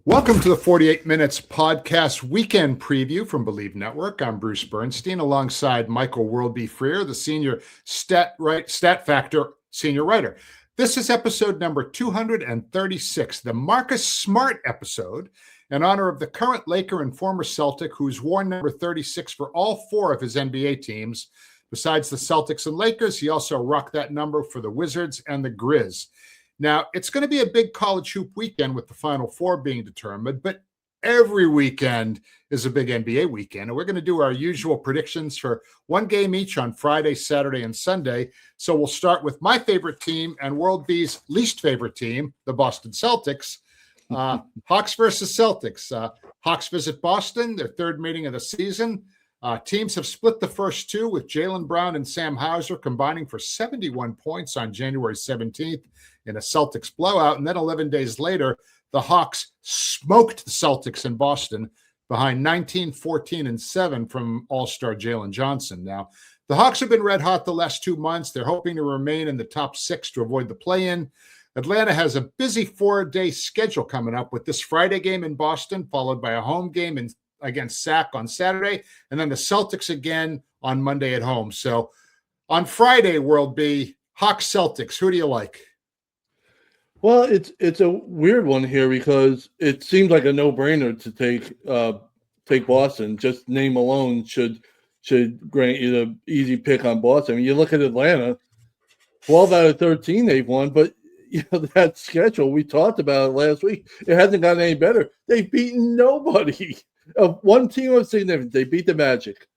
Welcome to the 48 Minutes Podcast Weekend Preview from Believe Network. I'm Bruce Bernstein alongside Michael Worldby Freer, the senior Stat Factor senior writer. This is episode number 236, the Marcus Smart episode, in honor of the current Laker and former Celtic who's worn number 36 for all four of his NBA teams. Besides the Celtics and Lakers, he also rocked that number for the Wizards and the Grizz. Now, it's going to be a big college hoop weekend with the Final Four being determined, but every weekend is a big NBA weekend. And we're going to do our usual predictions for one game each on Friday, Saturday, and Sunday. So we'll start with my favorite team and World B's least favorite team, the Boston Celtics. Hawks versus Celtics. Hawks visit Boston, their third meeting of the season. Teams have split the first two, with Jaylen Brown and Sam Hauser combining for 71 points on January 17th in a Celtics blowout. And then 11 days later, the Hawks smoked the Celtics in Boston behind 19, 14, and 7 from All-Star Jalen Johnson. Now, the Hawks have been red hot the last 2 months. They're hoping to remain in the top 6 to avoid the play-in. Atlanta has a busy 4-day schedule coming up with this Friday game in Boston, followed by a home game against SAC on Saturday, and then the Celtics again on Monday at home. So on Friday, World B, Hawks Celtics, who do you like? Well, it's a weird one here because it seems like a no-brainer to take Boston. Just name alone should grant you the easy pick on Boston. I mean, you look at Atlanta, 12 out of 13 they've won, but that schedule we talked about last week, it hasn't gotten any better. They've beaten nobody. One team of significance, they beat the Magic,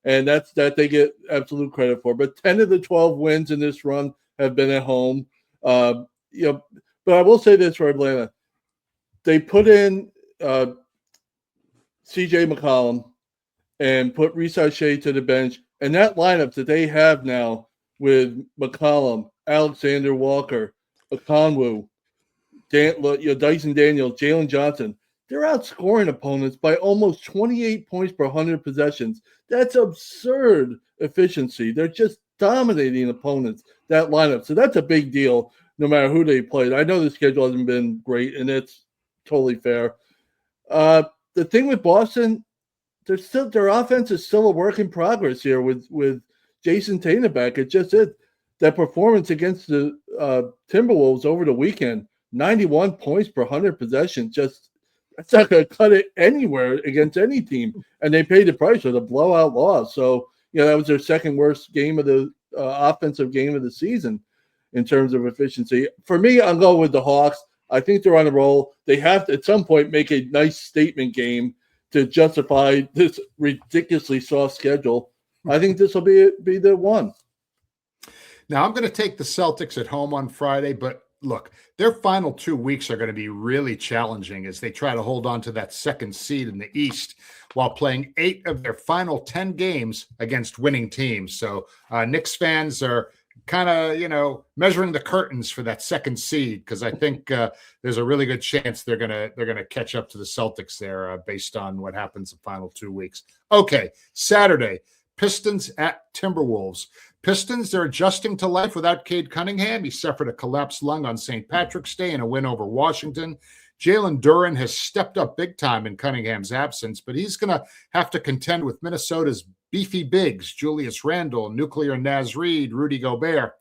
and that they get absolute credit for. But 10 of the 12 wins in this run have been at home. But I will say this for Atlanta. They put in C.J. McCollum and put Reese Shea to the bench. And that lineup that they have now with McCollum, Alexander Walker, Okongwu, Dyson Daniels, Jalen Johnson, they're outscoring opponents by almost 28 points per 100 possessions. That's absurd efficiency. They're just dominating opponents, that lineup. So that's a big deal. No matter who they played. I know the schedule hasn't been great, and it's totally fair. The thing with Boston, their offense is still a work in progress here with Jason Tatum back. It just is. That performance against the Timberwolves over the weekend, 91 points per 100 possessions, that's not going to cut it anywhere against any team. And they paid the price with a blowout loss. So, that was their second worst game of the offensive game of the season in terms of efficiency. For me, I'm going with the Hawks. I think they're on a roll. They have to, at some point, make a nice statement game to justify this ridiculously soft schedule. I think this will be the one. Now, I'm going to take the Celtics at home on Friday, but look, their final 2 weeks are going to be really challenging as they try to hold on to that second seed in the East while playing 8 of their final 10 games against winning teams. So Knicks fans are kind of, measuring the curtains for that second seed, because I think there's a really good chance they're gonna catch up to the Celtics there based on what happens the final 2 weeks. Okay, Saturday, Pistons at Timberwolves. Pistons, they're adjusting to life without Cade Cunningham. He suffered a collapsed lung on St. Patrick's Day in a win over Washington. Jalen Duren has stepped up big time in Cunningham's absence, but he's going to have to contend with Minnesota's beefy bigs, Julius Randle, Nuclear Naz Reid, Rudy Gobert.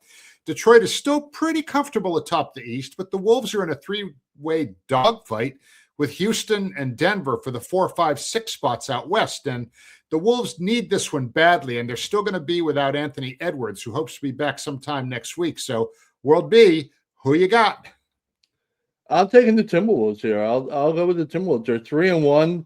Detroit is still pretty comfortable atop the East, but the Wolves are in a 3-way dogfight with Houston and Denver for the 4, 5, 6 spots out west. And the Wolves need this one badly, and they're still going to be without Anthony Edwards, who hopes to be back sometime next week. So, World B, who you got? I'm taking the Timberwolves here. I'll go with the Timberwolves. They're 3-1.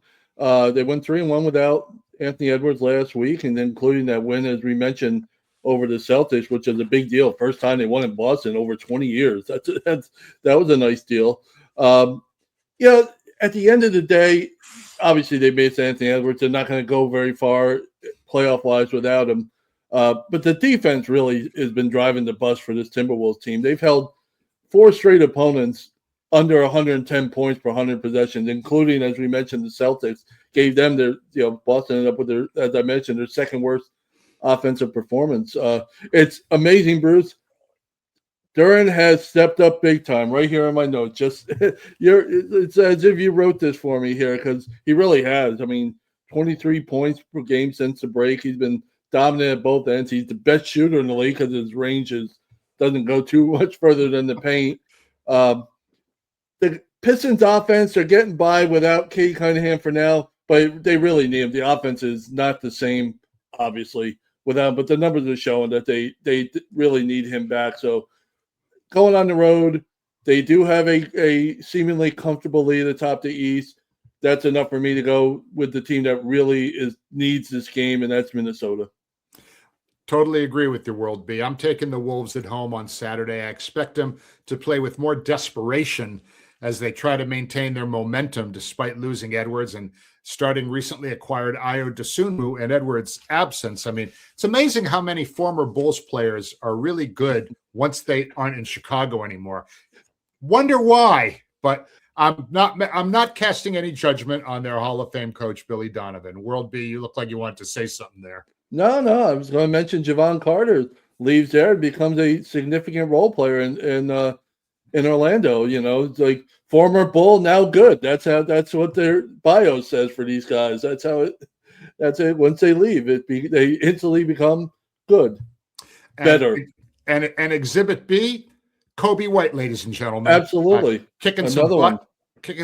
They went 3-1 without Anthony Edwards last week, and then including that win, as we mentioned, over the Celtics, which is a big deal. First time they won in Boston over 20 years. That was a nice deal. At the end of the day, obviously they missed Anthony Edwards. They're not going to go very far playoff-wise without him. But the defense really has been driving the bus for this Timberwolves team. They've held 4 straight opponents under 110 points per 100 possessions, including, as we mentioned, the Celtics gave them Boston ended up with their, as I mentioned, their second worst offensive performance. It's amazing, Bruce. Duran has stepped up big time. Right here in my notes, it's as if you wrote this for me here because he really has. I mean, 23 points per game since the break. He's been dominant at both ends. He's the best shooter in the league because his range doesn't go too much further than the paint. The Pistons offense are getting by without Kate Cunningham for now, but they really need him. The offense is not the same, obviously, without. But the numbers are showing that they really need him back. So going on the road, they do have a seemingly comfortable lead atop the East. That's enough for me to go with the team that really needs this game, and that's Minnesota. Totally agree with your World B. I'm taking the Wolves at home on Saturday. I expect them to play with more desperation as they try to maintain their momentum despite losing Edwards and starting recently acquired Ayo Dosunmu in Edwards' absence. I mean, it's amazing how many former Bulls players are really good once they aren't in Chicago anymore. Wonder why, but I'm not casting any judgment on their Hall of Fame coach, Billy Donovan. World B, you look like you wanted to say something there. No, I was going to mention Javon Carter leaves there and becomes a significant role player in Orlando. You know, it's like former Bull, now good. That's what their bio says for these guys. That's it. Once they leave, they instantly become good, better. And Exhibit B, Kobe White, ladies and gentlemen. Absolutely. Kicking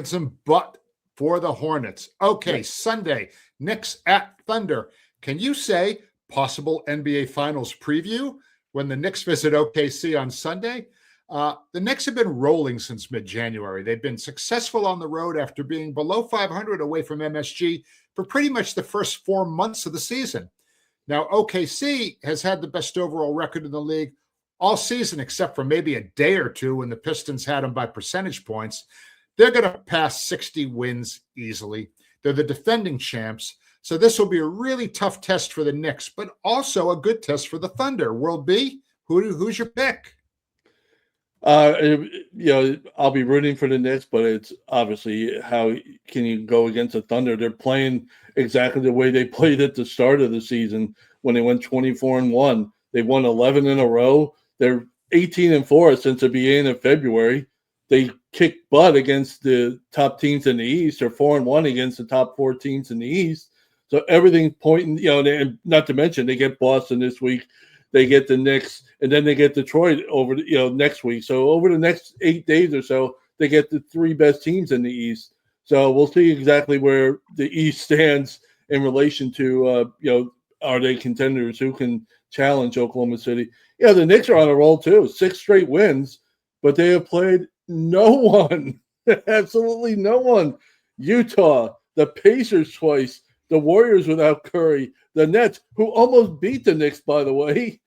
some butt for the Hornets. Okay, yes. Sunday, Knicks at Thunder. Can you say possible NBA Finals preview when the Knicks visit OKC on Sunday? The Knicks have been rolling since mid-January. They've been successful on the road after being below 500 away from MSG for pretty much the first 4 months of the season. Now, OKC has had the best overall record in the league all season, except for maybe a day or two when the Pistons had them by percentage points. They're going to pass 60 wins easily. They're the defending champs. So this will be a really tough test for the Knicks, but also a good test for the Thunder. World B, who's your pick? I'll be rooting for the Knicks, but it's obviously how can you go against the Thunder? They're playing exactly the way they played at the start of the season when they went 24-1. They won 11 in a row. They're 18-4 since the beginning of February. They kicked butt against the top teams in the East. They're 4-1 against the top 4 teams in the East. So everything's pointing, and not to mention they get Boston this week, they get the Knicks, and then they get Detroit over, next week. So over the next 8 days or so, they get the 3 best teams in the East. So we'll see exactly where the East stands in relation to, are they contenders who can challenge Oklahoma City? Yeah, the Knicks are on a roll too, 6 straight wins, but they have played no one, absolutely no one. Utah, the Pacers twice, the Warriors without Curry, the Nets, who almost beat the Knicks, by the way,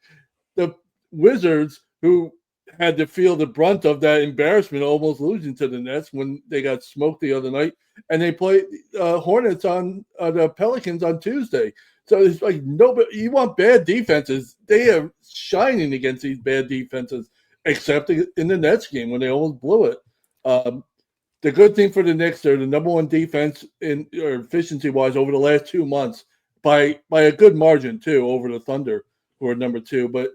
the Wizards, who had to feel the brunt of that embarrassment, almost losing to the Nets when they got smoked the other night, and they played Hornets on the Pelicans on Tuesday. So it's like nobody. You want bad defenses? They are shining against these bad defenses, except in the Nets game when they almost blew it. The good thing for the Knicks, they're the number 1 defense in efficiency-wise over the last 2 months by a good margin, too, over the Thunder, who are number 2. But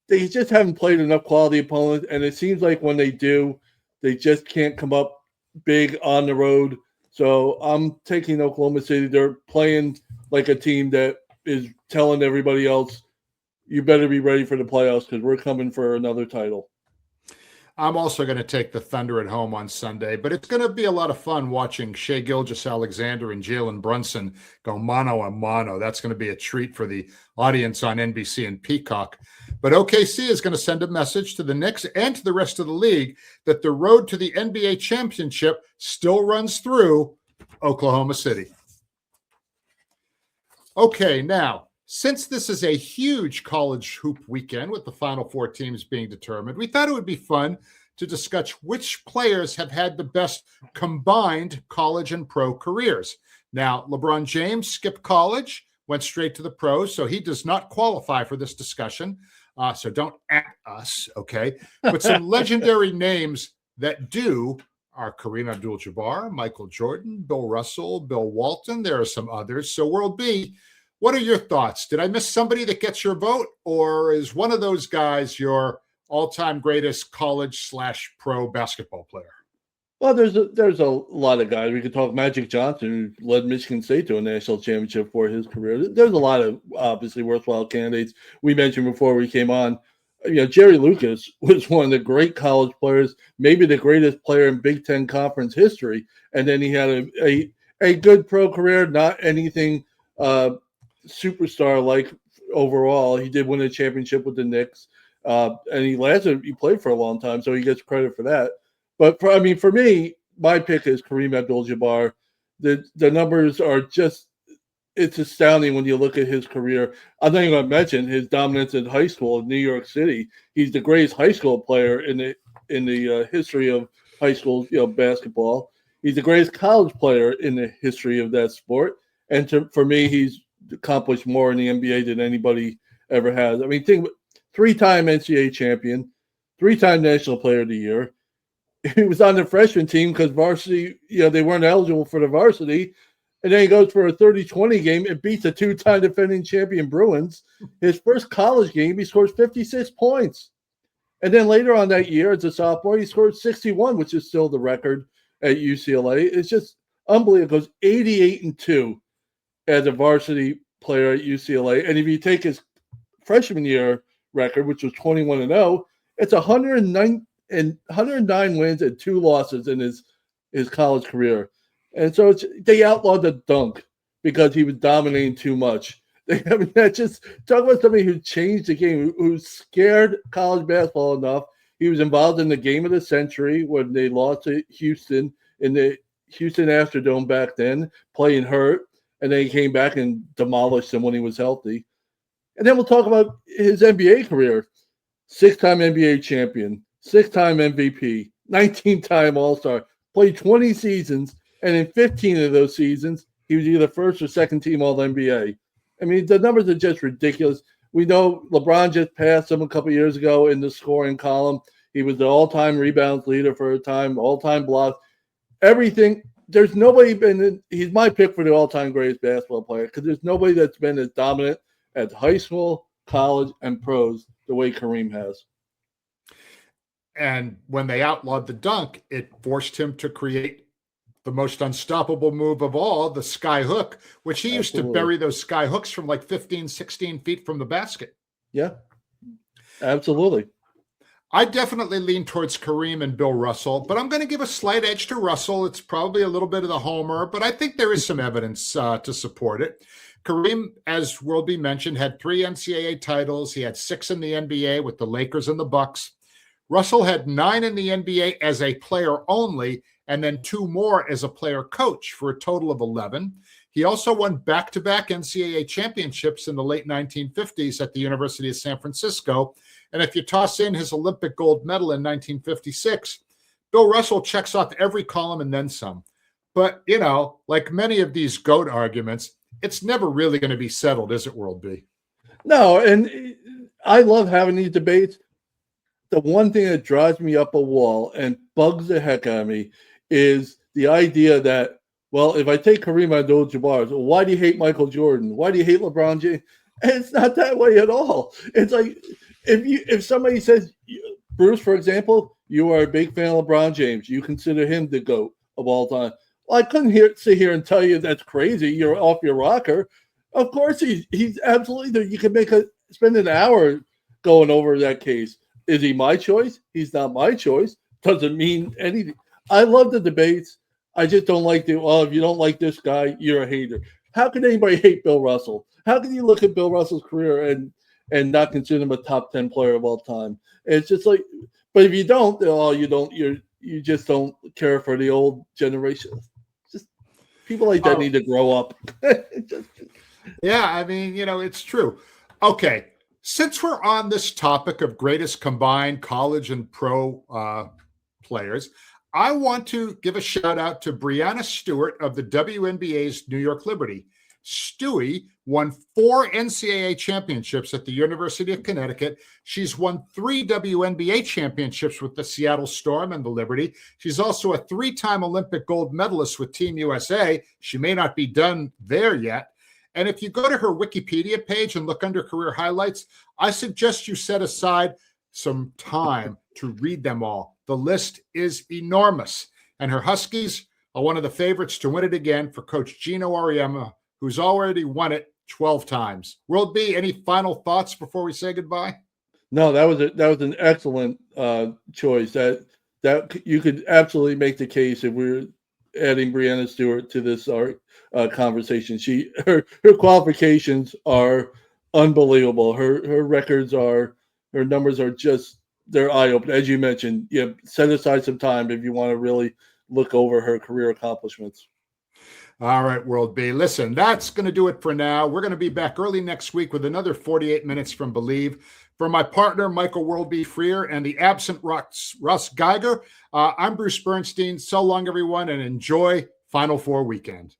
they just haven't played enough quality opponents, and it seems like when they do, they just can't come up big on the road. So I'm taking Oklahoma City. They're playing like a team that is telling everybody else, you better be ready for the playoffs because we're coming for another title. I'm also going to take the Thunder at home on Sunday, but it's going to be a lot of fun watching Shai Gilgeous-Alexander and Jalen Brunson go mano a mano. That's going to be a treat for the audience on NBC and Peacock. But OKC is going to send a message to the Knicks and to the rest of the league that the road to the NBA championship still runs through Oklahoma City. Okay, now, since this is a huge college hoop weekend with the Final Four teams being determined, we thought it would be fun to discuss which players have had the best combined college and pro careers. Now, LeBron James skipped college, went straight to the pros, so he does not qualify for this discussion. So don't at us, okay? But some legendary names that do are Kareem Abdul-Jabbar, Michael Jordan, Bill Russell, Bill Walton. There are some others. So World B, what are your thoughts? Did I miss somebody that gets your vote, or is one of those guys your all-time greatest college/pro basketball player? Well, there's a lot of guys. We could talk Magic Johnson, who led Michigan State to a national championship for his career. There's a lot of obviously worthwhile candidates. We mentioned before we came on, Jerry Lucas was one of the great college players, maybe the greatest player in Big Ten Conference history. And then he had a good pro career, not anything superstar like overall. He did win a championship with the Knicks, and he played for a long time, so he gets credit for that. But for me, my pick is Kareem Abdul-Jabbar. The numbers are it's astounding when you look at his career. I'm not even going to mention his dominance in high school in New York City. He's the greatest high school player in the history of high school basketball. He's the greatest college player in the history of that sport. And for me, he's accomplished more in the NBA than anybody ever has. I mean, think 3-time NCAA champion, 3-time National Player of the Year. He was on the freshman team because varsity, they weren't eligible for the varsity. And then he goes for a 30-20 game and beats a 2-time defending champion Bruins. His first college game, he scores 56 points. And then later on that year, as a sophomore, he scored 61, which is still the record at UCLA. It's just unbelievable. It goes 88-2 as a varsity player at UCLA. And if you take his freshman year record, which was 21-0, it's 109 wins and 2 losses in his college career. And so they outlawed the dunk because he was dominating too much. That just talk about somebody who changed the game, who scared college basketball enough. He was involved in the game of the century when they lost to Houston in the Houston Astrodome back then, playing hurt, and then he came back and demolished them when he was healthy. And then we'll talk about his NBA career. 6-time NBA champion, 6-time MVP, 19-time All-Star, played 20 seasons, and in 15 of those seasons, he was either first or second team All-NBA. I mean, the numbers are just ridiculous. We know LeBron just passed him a couple years ago in the scoring column. He was the all-time rebounds leader for a time, all-time blocks, everything. There's nobody he's my pick for the all-time greatest basketball player because there's nobody that's been as dominant at high school, college, and pros the way Kareem has. And when they outlawed the dunk, it forced him to create the most unstoppable move of all, the sky hook, which he used to bury those sky hooks from like 15, 16 feet from the basket. Yeah, absolutely. I definitely lean towards Kareem and Bill Russell, but I'm going to give a slight edge to Russell. It's probably a little bit of the homer, but I think there is some evidence to support it. Kareem, as will be mentioned, had 3 NCAA titles. He had 6 in the NBA with the Lakers and the Bucks. Russell had 9 in the NBA as a player only, and then 2 more as a player coach for a total of 11. He also won back-to-back NCAA championships in the late 1950s at the University of San Francisco. And if you toss in his Olympic gold medal in 1956, Bill Russell checks off every column and then some. But, like many of these GOAT arguments, it's never really going to be settled, is it, World B? No, and I love having these debates. The one thing that drives me up a wall and bugs the heck out of me is the idea that, well, if I take Kareem Abdul-Jabbar, so why do you hate Michael Jordan? Why do you hate LeBron James? And it's not that way at all. It's like if somebody says, Bruce, for example, you are a big fan of LeBron James, you consider him the GOAT of all time. Well, I couldn't sit here and tell you that's crazy. You're off your rocker. Of course, he's absolutely. You can spend an hour going over that case. Is he my choice? He's not my choice. Doesn't mean anything. I love the debates. I just don't like if you don't like this guy, you're a hater. How can anybody hate Bill Russell? How can you look at Bill Russell's career and not consider him a top 10 player of all time? It's just like, but if you don't, you just don't care for the old generation. Just people like that need to grow up. Yeah, I mean, it's true. Okay. Since we're on this topic of greatest combined college and pro players, I want to give a shout out to Breanna Stewart of the WNBA's New York Liberty. Stewie won 4 NCAA championships at the University of Connecticut. She's won 3 WNBA championships with the Seattle Storm and the Liberty. She's also a 3-time Olympic gold medalist with Team USA. She may not be done there yet. And if you go to her Wikipedia page and look under career highlights, I suggest you set aside some time to read them all. The list is enormous. And her Huskies are one of the favorites to win it again for Coach Gino Auriemma, who's already won it 12 times. World B, any final thoughts before we say goodbye? No, that was an excellent choice. That you could absolutely make the case if we're adding Breanna Stewart to this conversation. Her qualifications are unbelievable. Her records her numbers are just, they're eye-opening. As you mentioned, set aside some time if you want to really look over her career accomplishments. All right, World B. Listen, that's going to do it for now. We're going to be back early next week with another 48 minutes from Believe. For my partner, Michael World B. Freer, and the absent Russ Geiger, I'm Bruce Bernstein. So long, everyone, and enjoy Final Four weekend.